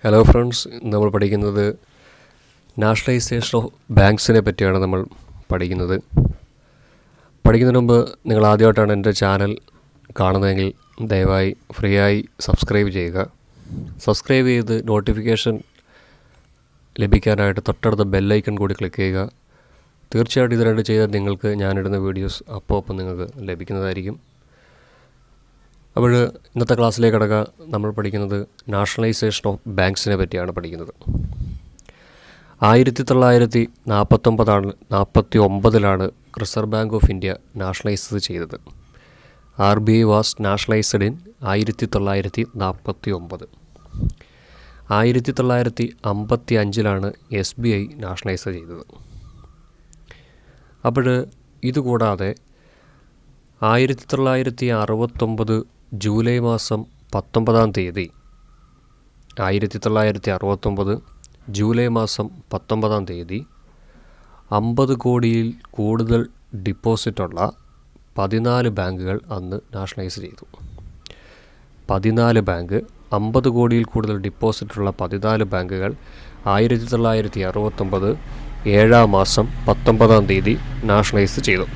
Hello friends, നമ്മൾ പഠിക്കുന്നത് nationalisation of ബാങ്ക്സിനെ പറ്റിയാണ് നമ്മൾ പഠിക്കുന്നത്. പഠിക്കുന്നതിന് മുമ്പ് നിങ്ങൾ ആദ്യമായിട്ടാണ് എൻ്റെ ചാനൽ കാണുന്നതെങ്കിൽ ദയവായി ഫ്രീ ആയി സബ്സ്ക്രൈബ് ചെയ്യുക. സബ്സ്ക്രൈബ് ചെയ്ത് നോട്ടിഫിക്കേഷൻ ലഭിക്കാനായിട്ട് തൊട്ടടുത്ത ബെല്ലൈക്കൺ കൂടി ക്ലിക്ക് ചെയ്യുക. തീർച്ചയായിട്ടും ഇത് രണ്ട് ചെയ്താൽ നിങ്ങൾക്ക് ഞാനിടുന്ന വീഡിയോസ് അപ്പോൾ നിങ്ങൾക്ക് ലഭിക്കുന്നതായിരിക്കും. അപ്പോൾ ഇന്നത്തെ ക്ലാസ്സിലേക്ക് കടക്കുക. നമ്മൾ പഠിക്കുന്നത് നാഷണലൈസേഷൻ ഓഫ് ബാങ്ക്സിനെ പറ്റിയാണ് പഠിക്കുന്നത്. 1949 reserve bank of India nationalise ചെയ്തത്. RBI was nationalised in 1949. 1955 SBI nationalise ചെയ്തത്. അപ്പോൾ ഇതുകൂടാതെ 1969 ജൂലൈ മാസം 19 തീയതി 1969 ജൂലൈ മാസം 19 തീയതി 50 കോടിയിൽ കൂടുതൽ ഡിപ്പോസിറ്റുള്ള 14 ബാങ്കുകൾ അന്ന് നാഷണലൈസ് ചെയ്തു. 14 ബാങ്ക് 50 കോടിയിൽ കൂടുതൽ ഡിപ്പോസിറ്റുള്ള 14 ബാങ്കുകൾ 1969 7 മാസം 19 തീയതി നാഷണലൈസ് ചെയ്തു.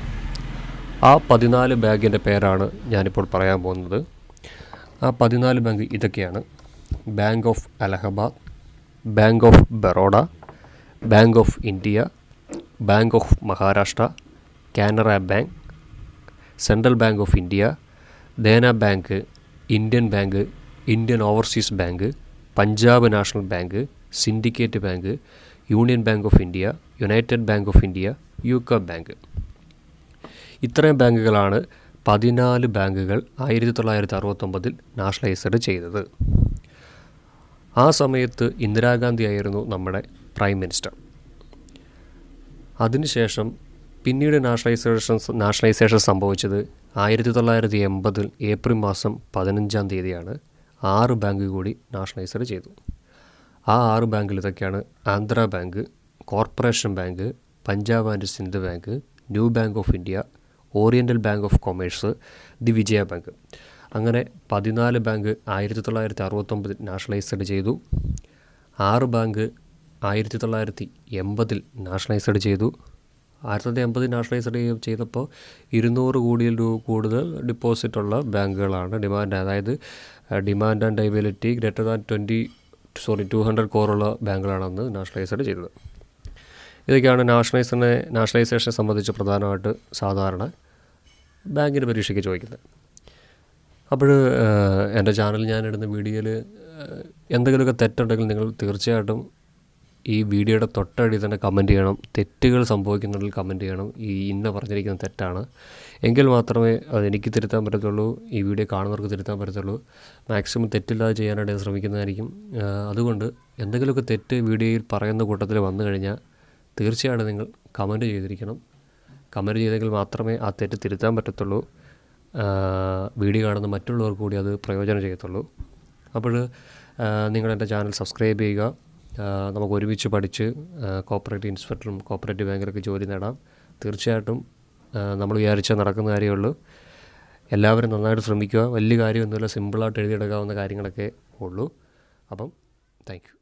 ആ 14 ബാങ്കിൻ്റെ പേരാണ് ഞാനിപ്പോൾ പറയാൻ പോകുന്നത്. ആ 14 ബാങ്ക് ഇതൊക്കെയാണ്: bank of Allahabad, bank of Baroda, bank of India, bank of Maharashtra, Canara bank, central bank of India, Dena bank, Indian bank, Indian overseas bank, Punjab national bank, syndicate bank, union bank of India, United bank of India, UCO bank. ഇത്രയും ബാങ്കുകളാണ് 14 ബാങ്കുകൾ 1969 nationalised ചെയ്തത്. ആ സമയത്ത് ഇന്ദിരാഗാന്ധി ആയിരുന്നു നമ്മുടെ prime minister. അതിനുശേഷം പിന്നീട് nationalisation സംഭവിച്ചത് 1980 ഏപ്രിൽ മാസം 15 തീയതിയാണ്. 6 ബാങ്ക് കൂടി നാഷണലൈസ്ഡ് ചെയ്തു. ആ 6 ബാങ്കിൽ ഇതൊക്കെയാണ്: Andhra bank, corporation bank, Punjab and Sindh bank, new bank of India, oriental bank of commerce, the Vijaya bank. അങ്ങനെ 14 ബാങ്ക് 1969 നാഷണലൈസ്ഡ് ചെയ്തു. 6 ബാങ്ക് 1980 നാഷണലൈസ്ഡ് ചെയ്തു. 1980 നാഷണലൈസ്ഡ് ചെയ്തപ്പോൾ 200 കോടിയിൽ കൂടുതൽ ഡിപ്പോസിറ്റുള്ള ബാങ്കുകളാണ്. അതായത് demand and liability greater than 200 കോറുള്ള ബാങ്കുകളാണ് അന്ന് നാഷണലൈസ്ഡ് ചെയ്തത്. ഇതൊക്കെയാണ് നാഷണലൈസേഷനെ സംബന്ധിച്ച് പ്രധാനമായിട്ട് സാധാരണ ബാങ്കിൻ്റെ പരീക്ഷയ്ക്ക് ചോദിക്കുന്നത്. അപ്പോൾ എൻ്റെ ചാനൽ ഞാനിടുന്ന വീഡിയോയിൽ എന്തെങ്കിലുമൊക്കെ തെറ്റുണ്ടെങ്കിൽ നിങ്ങൾ തീർച്ചയായിട്ടും ഈ വീഡിയോയുടെ തൊട്ടടി തന്നെ കമൻറ്റ് ചെയ്യണം. തെറ്റുകൾ സംഭവിക്കുന്നുണ്ടെങ്കിൽ കമൻറ്റ് ചെയ്യണം. ഇന്ന പറഞ്ഞിരിക്കുന്ന തെറ്റാണ് എങ്കിൽ മാത്രമേ അതെനിക്ക് തിരുത്താൻ പറ്റത്തുള്ളൂ, ഈ വീഡിയോ കാണുന്നവർക്ക് തിരുത്താൻ പറ്റത്തുള്ളൂ. മാക്സിമം തെറ്റില്ലാതെ ചെയ്യാനായിട്ട് ശ്രമിക്കുന്നതായിരിക്കും. അതുകൊണ്ട് എന്തെങ്കിലുമൊക്കെ തെറ്റ് വീഡിയോയിൽ പറയുന്ന കൂട്ടത്തിൽ വന്നു കഴിഞ്ഞാൽ തീർച്ചയായിട്ടും നിങ്ങൾ കമൻറ്റ് ചെയ്തിരിക്കണം. കമൻറ്റ് ചെയ്തെങ്കിൽ മാത്രമേ ആ തെറ്റ് തിരുത്താൻ പറ്റത്തുള്ളൂ. വീഡിയോ കാണുന്ന മറ്റുള്ളവർക്ക് കൂടി അത് പ്രയോജനം ചെയ്യത്തുള്ളൂ. അപ്പോൾ നിങ്ങൾ എൻ്റെ ചാനൽ സബ്സ്ക്രൈബ് ചെയ്യുക. നമുക്ക് ഒരുമിച്ച് പഠിച്ച് കോപ്പറേറ്റീവ് ഇൻസ്പെക്ടറും കോപ്പറേറ്റീവ് ബാങ്കിലൊക്കെ ജോലി നേടാം. തീർച്ചയായിട്ടും നമ്മൾ വിചാരിച്ചാൽ നടക്കുന്ന കാര്യമുള്ളൂ. എല്ലാവരും നന്നായിട്ട് ശ്രമിക്കുക. വലിയ കാര്യമൊന്നുമില്ല, സിമ്പിളായിട്ട് എഴുതിയെടുക്കാവുന്ന കാര്യങ്ങളൊക്കെ ഉള്ളൂ. അപ്പം താങ്ക് യു.